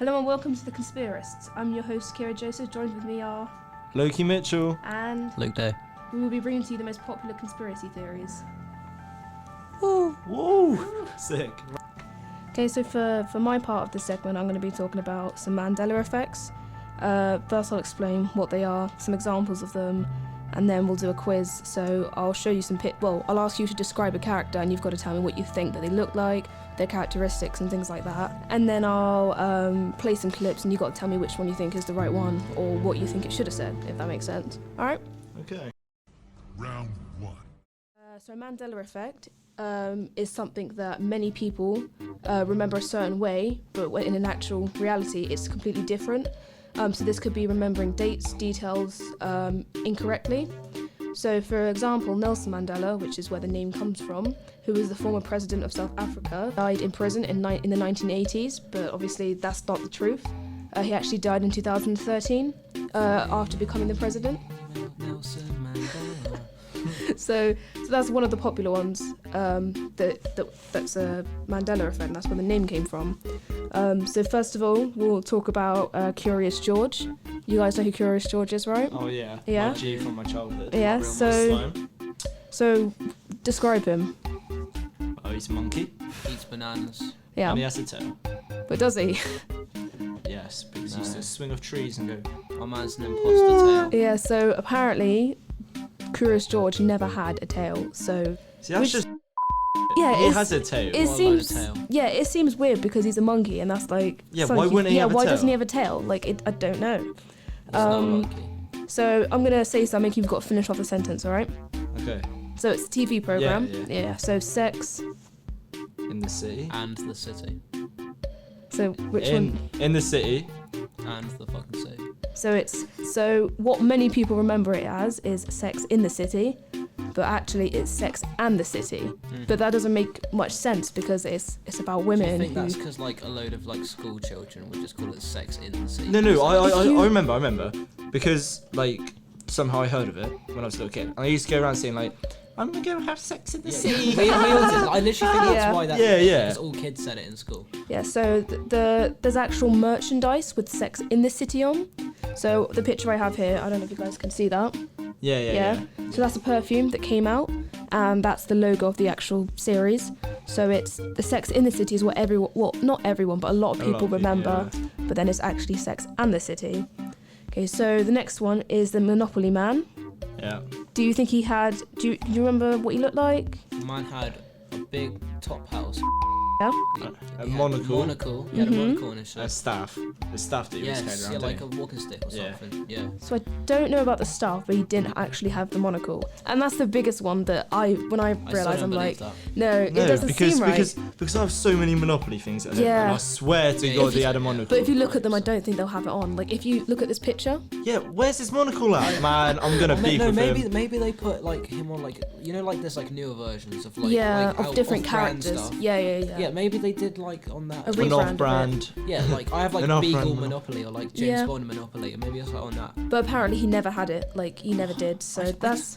Hello and welcome to the Conspiracists. I'm your host Kira Joseph. Joined with me are Loki Mitchell and Luke Day. We will be bringing to you the most popular conspiracy theories. Woo! Woo! Sick. Okay, so for my part of this segment, I'm going to be talking about some Mandela effects. First, I'll explain what they are, some examples of them, and then we'll do a quiz. So I'll show you some I'll ask you to describe a character, and you've got to tell me what you think that they look like, their characteristics, and things like that. And then I'll play some clips, and you've got to tell me which one you think is the right one, or what you think it should have said, if that makes sense. All right? Okay. Round one. So Mandela effect is something that many people remember a certain way, but when in an actual reality, it's completely different. So this could be remembering dates, details incorrectly. So for example, Nelson Mandela, which is where the name comes from, who was the former president of South Africa, died in prison in the 1980s, but obviously that's not the truth. He actually died in 2013 after becoming the president. Nelson Mandela. So that's one of the popular ones. That's a Mandela effect. That's where the name came from. So first of all, we'll talk about Curious George. You guys know who Curious George is, right? Oh yeah. Yeah. My G from my childhood. Yeah. So describe him. Oh, he's a monkey. Eats bananas. Yeah. And he has a tail. But does he? Yes, because he used to swing off trees and go. My man's an imposter tail. Yeah. So apparently, Curious George never had a tail. So See, that's just. yeah, He has a tail. It What seems about a tail? yeah, it seems weird because he's a monkey, and that's like Yeah, something why wouldn't he yeah, have a why tail? doesn't he have a tail? Like I don't know. He's not a monkey. So I'm gonna say something. You've got to finish off the sentence, all right? Okay. So it's a TV program. Yeah. So sex. In the city. And the city. So which one? In the city. And the fucking city. So what many people remember it as is Sex in the City, but actually it's Sex and the City. But that doesn't make much sense because it's about Do women. you think who, that's because like a load of like school children would just call it Sex in the City? No. I remember because like somehow I heard of it when I was a little kid, and I used to go around saying like, I'm gonna go have sex in the city. we all did. I literally think that's why that. Yeah. Because all kids said it in school. Yeah, so there's actual merchandise with Sex in the City on. So the picture I have here, I don't know if you guys can see that. Yeah. So that's a perfume that came out, and that's the logo of the actual series. So it's the Sex in the City is what not everyone, but a lot of people remember. But then it's actually Sex and the City. Okay, so the next one is the Monopoly Man. Yeah. Do you think he had? Do you remember what he looked like? Mine had a big top house. Yeah. A He had monocle. He had a monocle in his A shirt. staff. The staff that he was Yes, carrying yeah, around. like a walking stick or Yeah. something. Yeah. So I don't know about the staff, but he didn't actually have the monocle, and that's the biggest one that when I still realised, don't I'm like, believe no, it doesn't because, seem right. because I have so many Monopoly things at home, Yeah. and I swear to Yeah, God if he you- had a monocle. But if you look at them, I don't think they'll have it on. Like if you look at this picture, Yeah, where's his monocle at? Man, I'm gonna beef with him. Maybe they put like him on like like there's like newer versions of like of different off-brand characters. stuff. Yeah. Maybe they did like on that. A An rebrand of off-brand. Yeah, like I have like An off-brand Beagle Monopoly. Monopoly or like James Yeah. Bond Monopoly, and maybe it's like on that. But apparently he never had it. Like he never did. So that's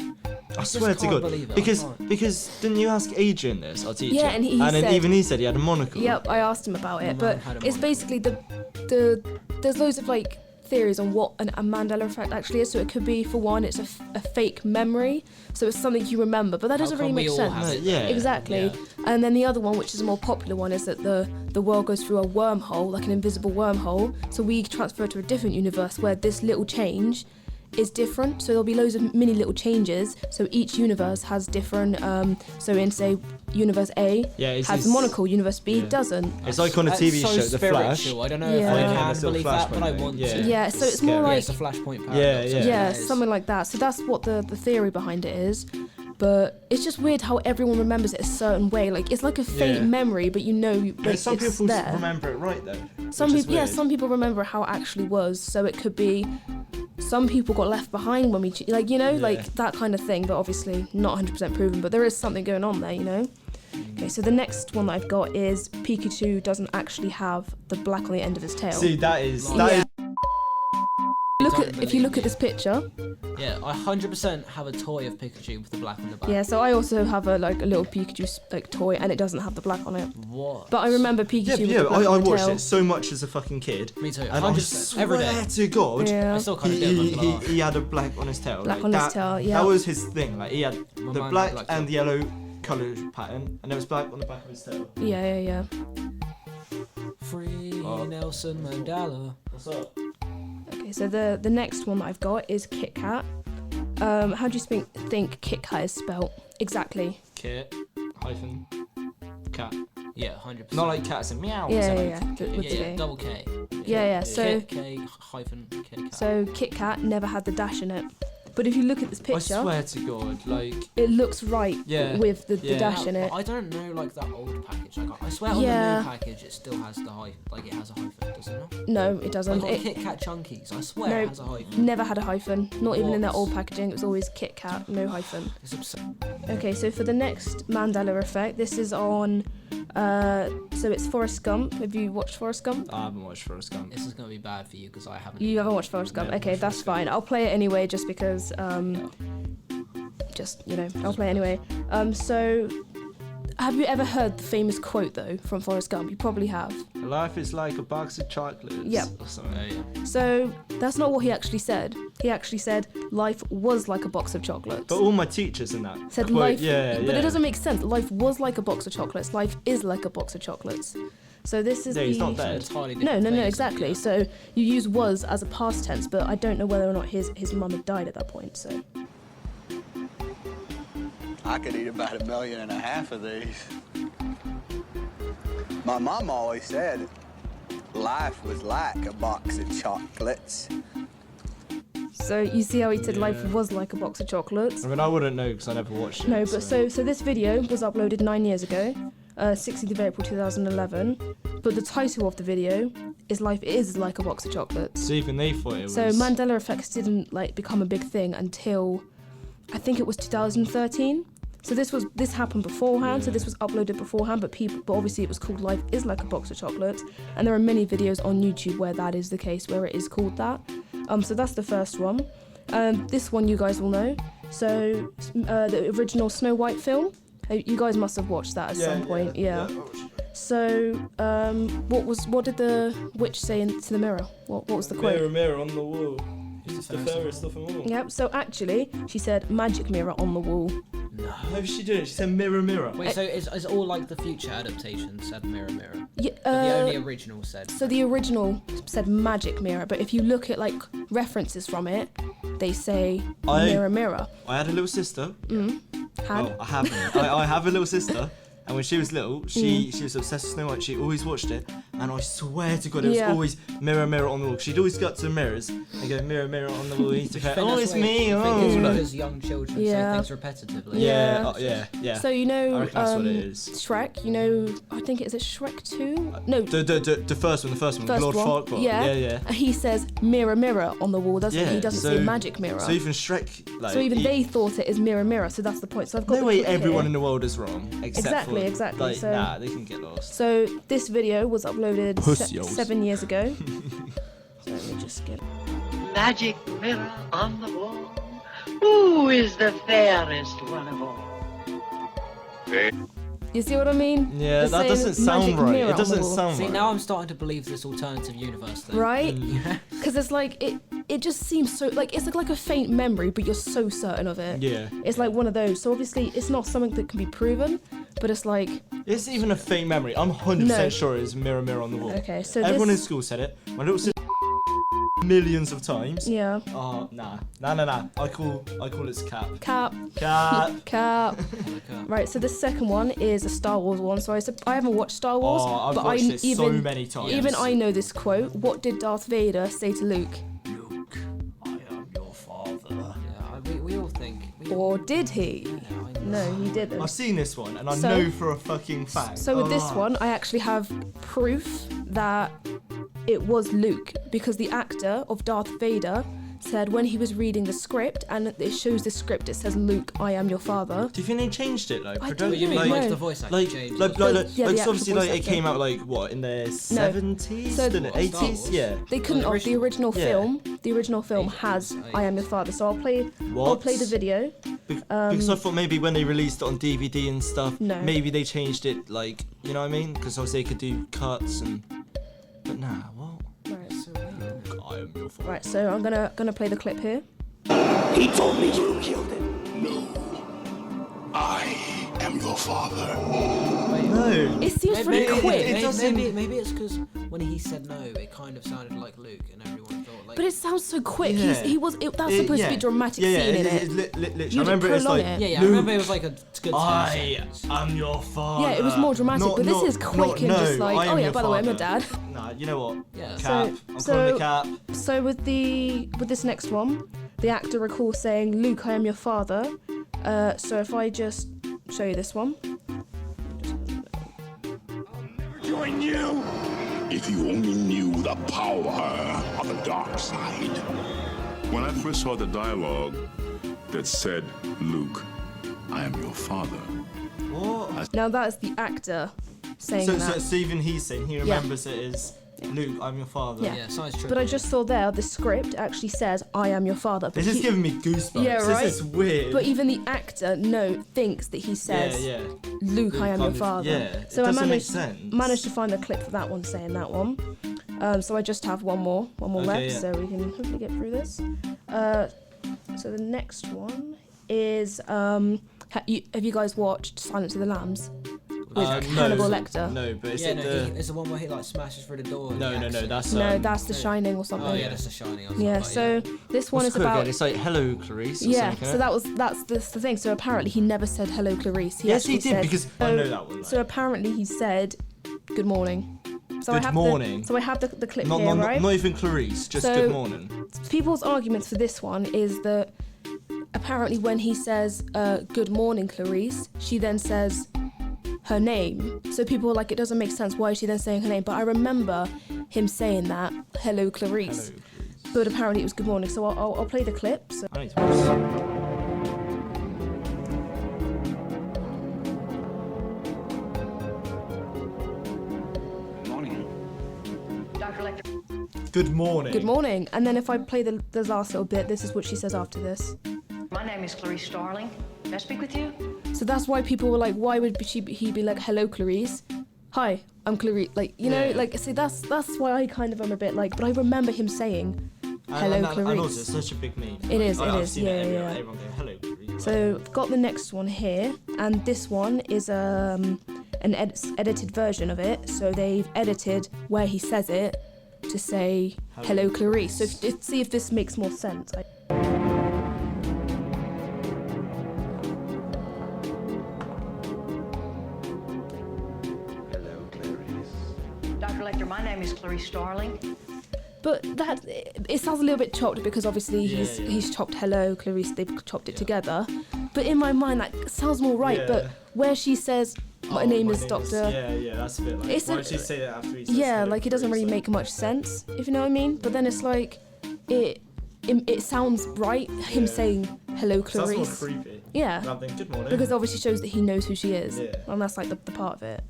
I swear to can't God. believe it, I Because can't. didn't you ask Adrian this, our teacher? Yeah, and he then said- even he said he had a monocle. yep. I asked him about it, My but mum had a it's monocle. basically there's loads of like theories on what a Mandela effect actually is. So it could be, for one, it's a fake memory, so it's something you remember, but that doesn't really come we make all sense. have it? Yeah. Exactly. Yeah. And then the other one, which is a more popular one, is that the world goes through a wormhole, like an invisible wormhole. So we transfer to a different universe where this little change is different. So there'll be loads of mini little changes. So each universe has different. So in say universe A has a monocle, universe B doesn't. It's like on a That's TV so show, The Flash. spiritual. I don't know Yeah. if I Yeah, can it's a believe Flash that, but I moment. want Yeah. to. Yeah, so it's scary. more Yeah, like it's a flashpoint paradox. Yeah. yeah, It is. something like that. So that's what the theory behind it is. But it's just weird how everyone remembers it a certain way. Like it's like a faint Yeah. memory, but you know, like, Some it's people there. remember it right though. Some which is people, yeah, weird. some people remember how it actually was. So it could be some people got left behind when we, like, you know, like that kind of thing. But obviously not 100% proven. But there is something going on there, you know. Okay, so the next one that I've got is Pikachu doesn't actually have the black on the end of his tail. See, that is Yeah. Don't If you look believe at this picture, Yeah, I 100% have a toy of Pikachu with the black on the back. Yeah, so I also have a little Pikachu toy, and it doesn't have the black on it. What? But I remember Pikachu. Yeah, with yeah. the black I on the watched tail. it so much as a fucking kid. Me too. And I 100% every day. swear to God, Yeah. I still kind of do. I'm not gonna lie. he had a black on his tail. Black like, on his that, tail, yeah. That was his thing. Like he had My the man black had black and tail. yellow colour pattern, and there was black on the back of his tail. Yeah. Free Oh. Nelson Mandela. What's up? Okay, so the next one that I've got is Kit Kat. How do you think Kit Kat is spelt exactly? Kit hyphen cat. Yeah, 100%. Not like cats and meow. Yeah, so yeah, like- yeah. With the Yeah, K. double K. Yeah. So K hyphen K cat. so Kit Kat never had the dash in it. But if you look at this I picture, swear to God, like it looks right Yeah, with the yeah. dash in it. I don't know, like that old package. Like, I swear on Yeah. the new package, it still has the hyphen. Like it has a hyphen, does it not? No, it doesn't. Like on It Kit Kat Chunkies, I swear No. it has a hyphen. never had a hyphen. Not even in their What? old packaging. It was always Kit Kat, no hyphen. It's absurd. Okay, so for the next Mandela effect, this is on. So it's Forrest Gump. Have you watched Forrest Gump? I haven't watched Forrest Gump. This is gonna be bad for you because I haven't. You haven't watched Forrest Gump? No, Okay, watched that's Forrest Gump. fine. I'll play it anyway, just because. Just I'll play it anyway. So, have you ever heard the famous quote though from Forrest Gump? You probably have. Life is like a box of chocolates. Yep. Or something. Oh, yeah. So that's not what he actually said. He actually said life was like a box of chocolates. But all my teachers in that Said quote, life, yeah, but yeah. it doesn't make sense. Life was like a box of chocolates. Life is like a box of chocolates. So this is Yeah, the. he's not It's an dead. entirely No, different thing, exactly. yeah. So you use was as a past tense, but I don't know whether or not his mum had died at that point. So I could eat about 1.5 million of these. My mom always said life was like a box of chocolates. so you see how he said life Yeah. was like a box of chocolates. I mean, I wouldn't know because I never watched it. No, but so this video was uploaded 9 years ago, 16th of April 2011. But the title of the video is "Life is like a box of chocolates." So even they thought it was. So Mandela effects didn't become a big thing until I think it was 2013. So this happened beforehand. So this was uploaded beforehand, but obviously it was called "Life is like a box of chocolates," and there are many videos on YouTube where that is the case, where it is called that. So that's the first one. This one you guys will know. So the original Snow White film. You guys must have watched that at some point. Yeah. So what did the witch say into the mirror? What was the quote? Mirror, mirror on the wall. Who's the fairest fairest of them all? Yep. So actually, she said magic mirror on the wall. No. How did she do it? She said mirror, mirror. Wait, so is all like the future adaptation said mirror, mirror? Yeah, But the only original said. so the original said magic mirror, but if you look at references from it, they say mirror, mirror. I had a little sister. Had Well, I haven't. I have a little sister. And when she was little, she was obsessed with Snow White. She always watched it, and I swear to God, it was Yeah. always mirror, mirror on the wall. She'd always go up to the mirrors and go mirror, mirror on the wall. I think Oh, that's it's why- me. I think it's Oh, because young children Yeah. say things repetitively. yeah, yeah. So I reckon that's what it is. Shrek. I think is it Shrek 2? No, The first one, first Lord one. Farquaad. Yeah. He says mirror, mirror on the wall, doesn't he? Yeah, He doesn't so- say magic mirror. So even Shrek, So even they thought it is mirror, mirror. So that's the point. So I've got no the way clip here. everyone in the world is wrong, except Exactly, for, exactly, Like, so- nah, they can get lost. So this video was uploaded Pussios. 7 years ago. So let me just get. Magic mirror on the wall, who is the fairest one of all? You see what I mean? Yeah, They're that saying doesn't sound magic right. mirror It on the doesn't wall. sound See, right. now I'm starting to believe this alternative universe thing. Right? Yeah. Because it's it just seems so it's like a faint memory, but you're so certain of it. Yeah. It's like one of those. So obviously it's not something that can be proven, but it's like It's even a faint memory. I'm 100% No. sure it's mirror, mirror on the wall. okay. So Everyone in this, school said it. My little sister millions of times. yeah, Oh, nah. I call it cap. cap, Cap. cap. Okay. Right. So the second one is a Star Wars one. So I haven't watched Star Wars, Oh, I've but watched it even so many times. even I know this quote. What did Darth Vader say to Luke? Luke, I am your father. Yeah, we all think. Or did he? Yeah, I know. No, he didn't. I've seen this one, and I So- know for a fucking fact. So with this Oh. one, I actually have proof that it was Luke because the actor of Darth Vader said when he was reading the script, and it shows the script, it says, Luke, I am your father. Do you think they changed it? Like, I What don't do you mean, know. like the voice actor like, changed? like, The- like, yeah, like, the so obviously, actual like, it voice came actor. out like what in the 70s, So- didn't it? Star 80s, Wars? yeah. They couldn't have the original Yeah. film. The original film has I am your father. So I'll play the video. Because I thought maybe when they released it on DVD and stuff, No. maybe they changed it, like, you know what I mean? Because obviously they could do cuts and. But nah, what? Right. I am your father. Right. So I'm gonna play the clip here. He told me you killed him. No. I am your father. No. It seems really quick. Maybe it's because when he said no, it kind of sounded like Luke, and everyone thought like. But it sounds so quick. Yeah. That's supposed to be a dramatic scene in it. Literally, You I remember it's prolong like. it. Yeah, I Luke, remember it was like a good 10 I seconds. am your father. Yeah, it was more dramatic, but this is quick and just like, I am oh yeah, your by the way, I'm your father. dad. Nah, you know what? Yeah. Cap. I'm So- calling the cap. So with this next one, the actor recalls saying, Luke, I am your father. So if I just show you this one. Join you. If you only knew the power of the dark side. When I first saw the dialogue that said, Luke, I am your father. What? Now that is the actor saying So that. Stephen, he's saying he remembers it as Luke, I'm your father. Yeah. Yeah, sounds true. But I just saw there, the script actually says, I am your father. But This is he- giving me goosebumps. Yeah, right? This is weird. But even the actor thinks that he says, yeah. Luke, I am your father. Yeah, it So I doesn't make managed, sense. managed to find the clip for that one saying that one. So I just have one more Okay, left, yeah. so we can hopefully get through this. So the next one is, have you guys watched Silence of the Lambs? With Hannibal Lecter? No, but is yeah, it no, the... it's the one where he like smashes through the door. and No, the no, accent. that's... No, that's The Shining or Oh something. yeah, that's The Shining. I was Yeah, like, so this one What's is it called about... again? It's like, hello, Clarice, or Yeah, something, so innit? that's the thing. So apparently he never said hello, Clarice. He Yes, he actually did, said, because I know that one. So apparently he said, good morning. So Good morning. So I have the clip Not, here, not, right? not even Clarice, just So- good morning. People's arguments for this one is that apparently when he says, good morning, Clarice, she then says her name. So people are like, it doesn't make sense. Why is she then saying her name? But I remember him saying that, hello, Clarice. Hello, Clarice. But apparently it was good morning. So I'll play the clip. So. I need to watch. Good morning. Good morning. And then if I play the last little bit, this is what she says after this. My name is Clarice Starling. May I speak with you? So that's why people were like, why would he be like, hello, Clarice? Hi, I'm Clarice. Like, you know, Yeah. like, see, that's why I kind of am a bit like, but I remember him saying, hello, and Clarice. also, it's such a big meme. It is, I've it is, seen yeah, everywhere, yeah. Everyone going, hello, Clarice. So I've got the next one here, and this one is an edited version of it. So they've edited where he says it to say, hello, Clarice. So see if this makes more sense. Dr. Lecter, my name is Clarice Starling. But that it sounds a little bit chopped because obviously Yeah, he's yeah. he's chopped hello Clarice, they've chopped it together. But in my mind that sounds more right. Yeah. But where she says my name is Doctor, Yeah, that's a bit like. It's Why a- did she say that after he says yeah, hello, like it doesn't Clarice? really make much sense, if you know what I mean. But then it's like it sounds right. Him Yeah. saying hello Sounds more Clarice. creepy. Yeah. Rather than good morning. Because it obviously shows that he knows who she is, Yeah. and that's like the part of it.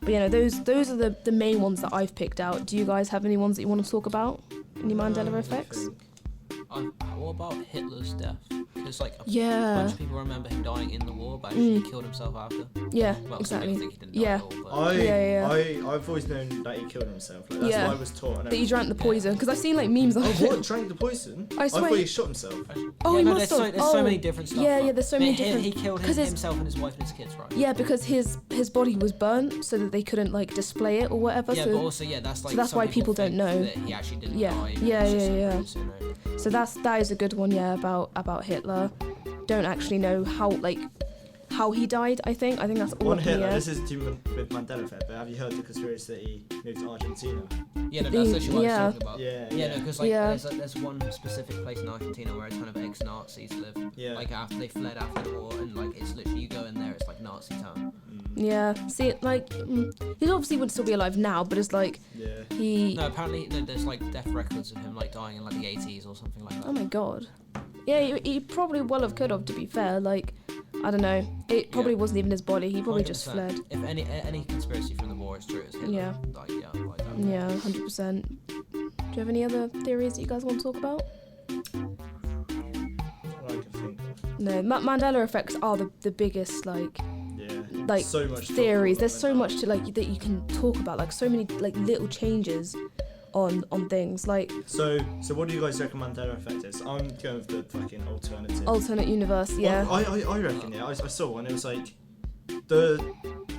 But you know, those are the main ones that I've picked out. Do you guys have any ones that you want to talk about? Any Mandela effects? What about Hitler's death? Because like a Yeah. bunch of people remember him dying in the war, but actually he killed himself after. Yeah, Well, some exactly. people think he didn't die Yeah. at all, but Yeah. I've always known that he killed himself. Like, that's Yeah. what I was taught. And That he drank the Yeah. poison, because I've seen like memes on Oh, it. what? Drank the poison? I swear thought he- he shot himself. Oh, yeah, he no, must there's have. so Oh. many different stuff. Yeah, like- yeah, there's so but many he, different- He killed 'cause his- himself and his wife and his kids, right? Yeah, because his body was burnt so that they couldn't like display it or whatever. Yeah, so but also that's like. that's some why people don't think know. that he actually didn't Yeah, die. and yeah, it's just yeah, a yeah. ruse, you know. so that is a good one. Yeah, about Hitler. Don't actually know how how he died. I think that's all On up in here, the air. this is with Mandela effect, but have you heard the conspiracy that he moved to Argentina? Yeah, no, that's literally what I was talking about. Yeah. No, because there's one specific place in Argentina where it's kind of ex-Nazis live. Yeah. Like after they fled after the war, and like it's literally you go in there, it's like Nazi town. Yeah. See, like he obviously would still be alive now, but it's like he. No, apparently there's like death records of him like dying in like the 80s or something like that. Oh my god. Yeah, he probably well have could have. To be fair, like I don't know, it probably wasn't even his body. He probably just 100%. fled. If any conspiracy from the war is true, it's Hitler. Yeah. Like that. Yeah, 100%. Do you have any other theories that you guys want to talk about? All I can think of. No, Mandela effects are the biggest like So much theories. talk There's so about much to like that you can talk about. Like so many like little changes on things. Like So what do you guys reckon Mandela effect is? I'm going with the fucking alternative. alternate universe. Yeah. Well, I reckon. Yeah, I saw one. It was like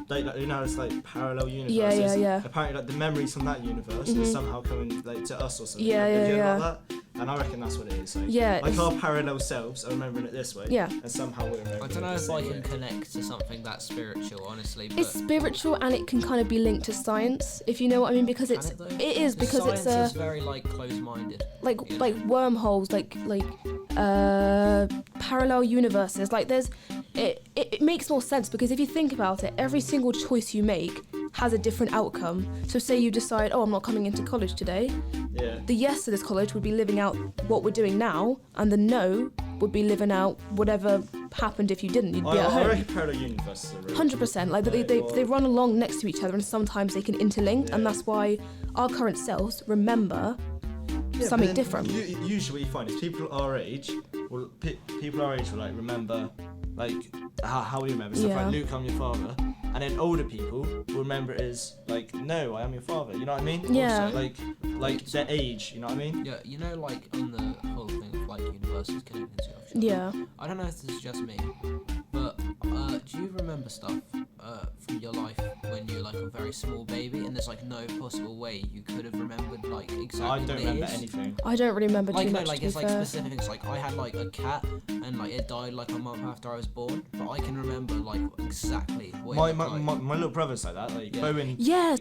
it's like parallel universes. Yeah. Apparently, like the memories from that universe are somehow coming like to us or something. Yeah, Have you heard yeah. about that? And I reckon that's what it is. Like, Yeah, like it's- our parallel selves are remembering it this way. Yeah. And somehow we're remembering I it don't know the if same I way. can connect to something that spiritual, honestly. But It's spiritual and it can kind of be linked to science, if you know what I mean, because can it though? is because science it's is very like closed-minded. like you know? like wormholes, like parallel universes. Like there's it makes more sense because if you think about it, every single choice you make has a different outcome. So say you decide, oh, I'm not coming into college today. Yeah. The yes to this college would be living out what we're doing now, and the no would be living out whatever happened if you didn't. You'd be at I home. reckon parallel universes are real. 100%. Like they run along next to each other, and sometimes they can interlink, and Yeah. that's why our current selves remember Yeah, something but then different. Usually, what you find is people our age will like remember like how we remember stuff Yeah. like Luke, I'm your father, and then older people will remember it as like no, I am your father. You know what I mean? Yeah. Also, like their age. You know what I mean? Yeah, you know, like on the whole thing of like universes connecting to each other. Yeah. I don't know if this is just me, but do you remember stuff from your life when you were like a very small baby, and there's like no possible way you could have remembered like exactly I don't what it remember is? anything. I don't remember Like too no, much. like to it's be like fair. specific things. Like I had like a cat, and like it died like a month after I was born, but I can remember like exactly what My it looked like. my little brother's like that. Like Yeah. Bowen. Yeah.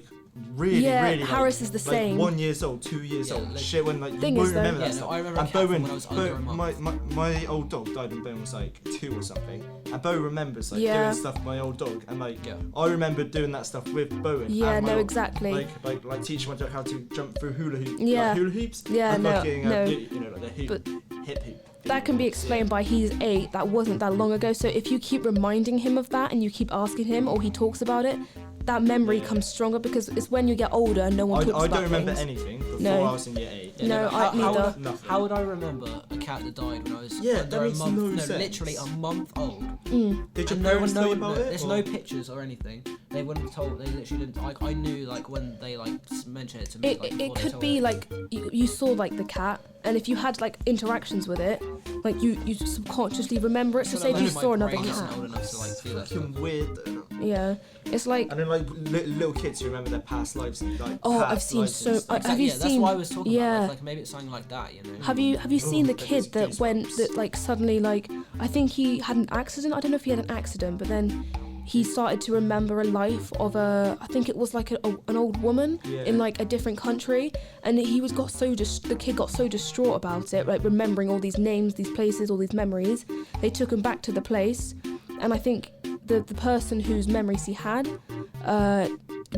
Really, Yeah, really. Harris like, is the like same. 1 year old, 2 years Yeah, old. like- Shit, when like Thing you is won't though- remember Yeah, that no, stuff. I remember a And cat from Bowen, when I was under a month. my old dog died when Bowen was like 2 or something, and Bo remembers like Yeah. doing stuff with my old dog, and like Yeah. I remember doing that stuff with Bowen. Yeah, and my no, old- exactly. Like teaching my dog how to jump through hula hoops. Yeah. Like hula hoops. Yeah, and no, fucking, no. you know, like the hoop, But hip hoop. that can be explained by he's 8. That wasn't that long ago. So if you keep reminding him of that and you keep asking him or he talks about it, that memory comes stronger because it's when you get older and no one talks I about don't remember things. anything before No. I was in year 8. Yeah, No, but I neither. Nothing. How would I remember a cat that died when I was Yeah, under that a makes month? no No, sense. literally a month old. Did your And parents tell you no, about it? there's or- no pictures or anything. They wouldn't have told. They literally didn't. Like I knew like when they like mentioned it to me. It, like, it before they could told be it. like you saw like the cat, and if you had like interactions with it, like you subconsciously remember it. So say if you my saw another brain isn't cat, old enough to like do that stuff. Fucking weird. Though. yeah, it's like And then like little kids who remember their past lives and like Oh, past I've seen lives and so- stuff. have you yeah, that's seen- why I was talking yeah. about. Like maybe it's something like that, you know. have you seen the that kid is that went goosebumps. that like suddenly like I think he had an accident. I don't know if he had an accident, but then he started to remember a life of I think it was like an old woman Yeah. in like a different country, and the kid got so distraught about it, like remembering all these names, these places, all these memories. They took him back to the place, and I think the person whose memories he had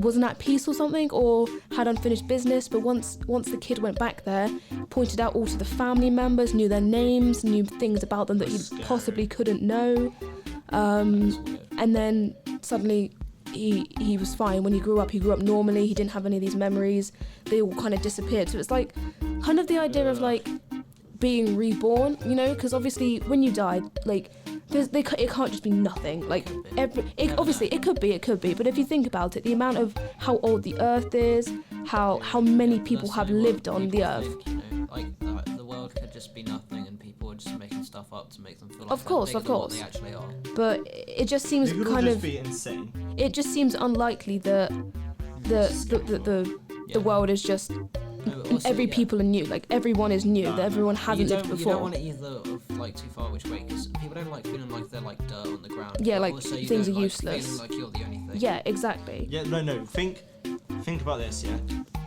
wasn't at peace or something, or had unfinished business. But once the kid went back there, pointed out all to the family members, knew their names, knew things about them that he Scary. possibly couldn't know. And then suddenly he was fine. When he grew up normally. He didn't have any of these memories. They all kind of disappeared. So it's like kind of the idea of like being reborn, you know, because obviously when you die, like it can't just be nothing. Like obviously it could be, but if you think about it, the amount of how old the Earth is, how many people That's have what lived on the people Earth. think, you know, like the world could just be nothing, and people are just making stuff up to make them feel like Of course, they're of bigger than what course. they actually are. But it just seems It could all kind just of be insane. it just seems unlikely that the world is just but and also, every yeah. people are new. Like everyone is new. No, that everyone hasn't lived You before. don't want it either of like too far which way, because people don't like feeling like they're like dirt on the ground. Yeah, but like, also you things don't are like useless. Feeling like you're the only thing. Yeah, exactly. Yeah, no. Think about this. Yeah,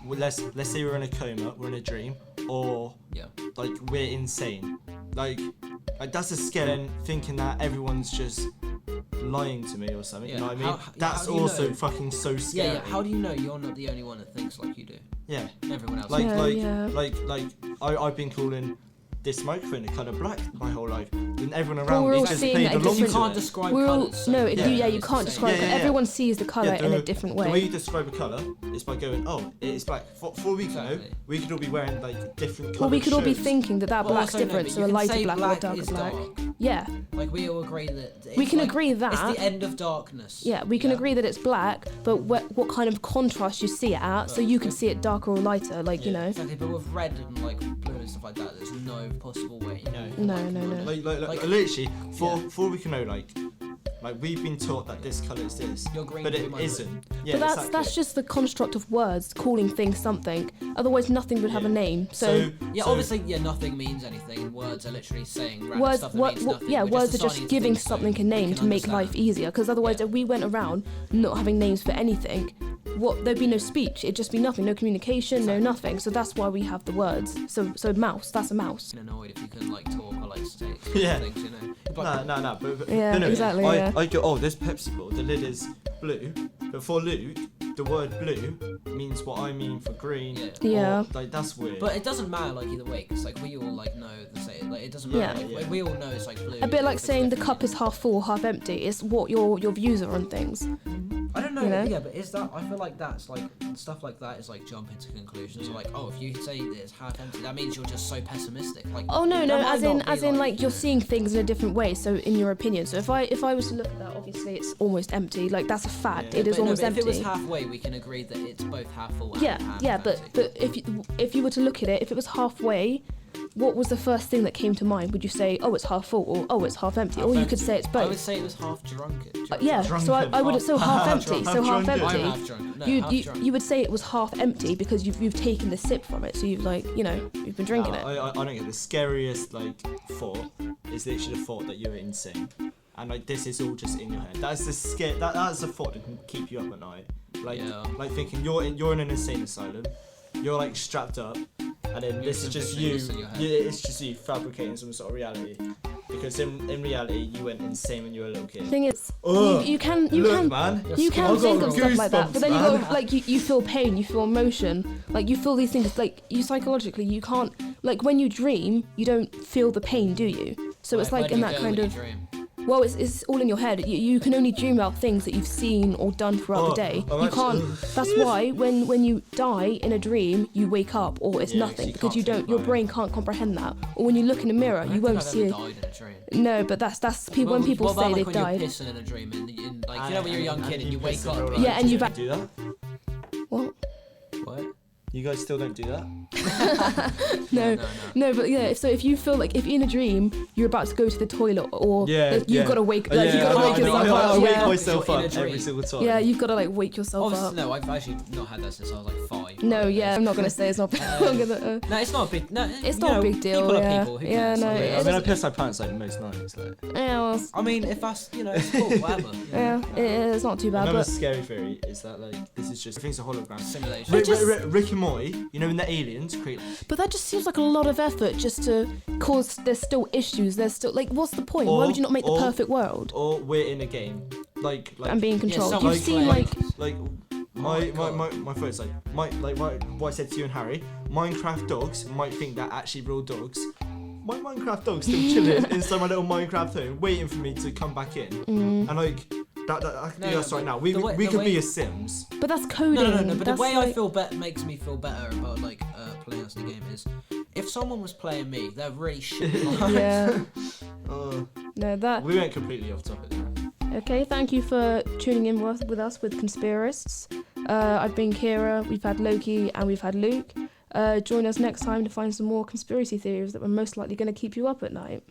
well, let's say we're in a coma, we're in a dream, or Yeah. like we're insane. Like that's a scary thinking that everyone's just lying to me or something. Yeah, You know what I mean? how That's do you also know? fucking so scary. Yeah. How do you know you're not the only one that thinks like you do? Yeah. Everyone else. I've been calling this microphone the colour black my whole life, and everyone around we're me all just seeing played it a along different- to You can't it. describe We're all colours. So no, yeah, you it's can't the describe same. it. Everyone sees the colour in a different The way way. you describe a colour is by going, oh, it's black. For we know, Exactly. we could all be wearing like different colours. Well, we could all be thinking that But black's also, no, different, but so you a can lighter say black or a black darker is black. dark. Yeah, Like we all agree that we it's can like- agree that. it's the end of darkness. Yeah, we can agree that it's black, but what kind of contrast you see it at, so you can see it darker or lighter, like you know. Exactly, but with red and like blue and stuff like that, there's no possible way. No. Like Like- literally, for we can know, like we've been taught that this colour is this, Your green but would be it my blue. isn't. Yeah, But that's exactly. just the construct of words, calling things something. Otherwise, nothing would have a Yeah. name. So Yeah, so- obviously, nothing means anything. And words are literally saying random words, stuff that means nothing. yeah, We're words are assigning just it to giving things so something a we name can to make life understand. easier. Because otherwise, Yeah. if we went around not having names for anything, there'd be no speech. It'd just be nothing, no communication, no nothing. So that's why we have the words. So mouse, that's a mouse. Annoyed if you couldn't like talk or like say Yeah. things, you know. But No, but Yeah, no, exactly, I, yeah. I go, oh, this Pepsi bottle, the lid is blue, but for Luke, the word blue means what I mean for green. Yeah. Yeah. Or, like that's weird. But it doesn't matter like either way, because like we all like know the same. Like it doesn't matter. Yeah. Like, we all know it's like blue. A bit like it's saying the different. cup is half full, half empty. It's what your views are on things. I don't know, you know? yeah, but is that? I feel like that's like stuff like that is like jumping to conclusions. Like, oh, if you say it's half empty, that means you're just so pessimistic. Like, Oh no, that no, might not be as in like you're seeing things in a different way. So in your opinion, so if I was to look at that, obviously it's almost empty. Like that's a fact. Yeah. It is But no, almost but empty. If it was halfway, we can agree that it's both half full. And Yeah, half yeah, empty. but if you were to look at it, if it was halfway, what was the first thing that came to mind? Would you say, oh, it's half full, or oh, it's half empty, or you could say it's I would both? say it was half drunk. Yeah, so I would so half empty, so half drunken. empty. I'm half drunk. No, You, half you, drunk. you would say it was half empty because you've taken the sip from it, so you've like you've been drinking it. I don't get the scariest like thought is literally the thought that you're insane, and like this is all just in your head. That's the that's the thought that can keep you up at night. Like Yeah. like thinking you're in an insane asylum, you're like strapped up, and then this is just you. this in your head. It's just you fabricating some sort of reality. Because in reality, you went insane when you were a little kid. Thing is, Ugh, you can look, man. you can I've think got of stuff like that, but then you goosebumps, go like you feel pain, you feel emotion, like you feel these things. Like you psychologically, you can't like when you dream, you don't feel the pain, do you? So it's Where like do in you that go kind when of. you dream? Well, it's all in your head. You can only dream about things that you've seen or done throughout the day. I'm You actually- can't. That's why when you die in a dream, you wake up or it's Yeah, nothing you because can't you don't. think Your about it. brain can't comprehend that. Or when you look in a mirror, I you don't won't think see I've it. ever died in a dream. No, but that's people when people what about, say like, they've when died. You're pissing in a dream, and like you know when you're a young kid and you wake up. Yeah, and you've you do that. What? What? You guys still don't do that? No, but yeah. So if you feel like if you're in a dream, you're about to go to the toilet, or you've got to wake, like, you've got to wake yourself up. I wake Yeah. myself You're in a up every dream. single time. Yeah, you've got to like wake yourself Obviously, up. no, I've actually not had that since I was like 5. No, yeah, I'm not gonna say it's not. I'm gonna, No, it's not a big. No, It's you not a know, big deal, People yeah. are people. Who Yeah, cares? no, Like, it I mean, I is- piss my pants like most nights. Like. yeah, well, I mean, if that's it's cool, whatever. you know. yeah, it's not too bad, Another but scary theory is that like this is just things a hologram. Simulation. Rick and Morty, you know, when the aliens create. that just seems like a lot of effort just to cause. There's still issues. There's still like, what's the point? Why Or- would you not make the or- perfect world Or we're in a game, like and being controlled? someone You've seen playing. like my God. my phone's like what I said to you and Harry. Minecraft dogs might think they're actually real dogs. My Minecraft dog's still chilling inside my little Minecraft home, waiting for me to come back in. And like that I can do No, this right now. We the way- we the could way- be a Sims. but that's coding. No. But the That's way I like- feel makes me feel better about like playing us in the game is if someone was playing me, they're really shit. Yeah. Uh, No, that. we went completely off topic there. Okay, thank you for tuning in with us with Conspiracists. I've been Kira, we've had Loki, and we've had Luke. Join us next time to find some more conspiracy theories that were most likely going to keep you up at night.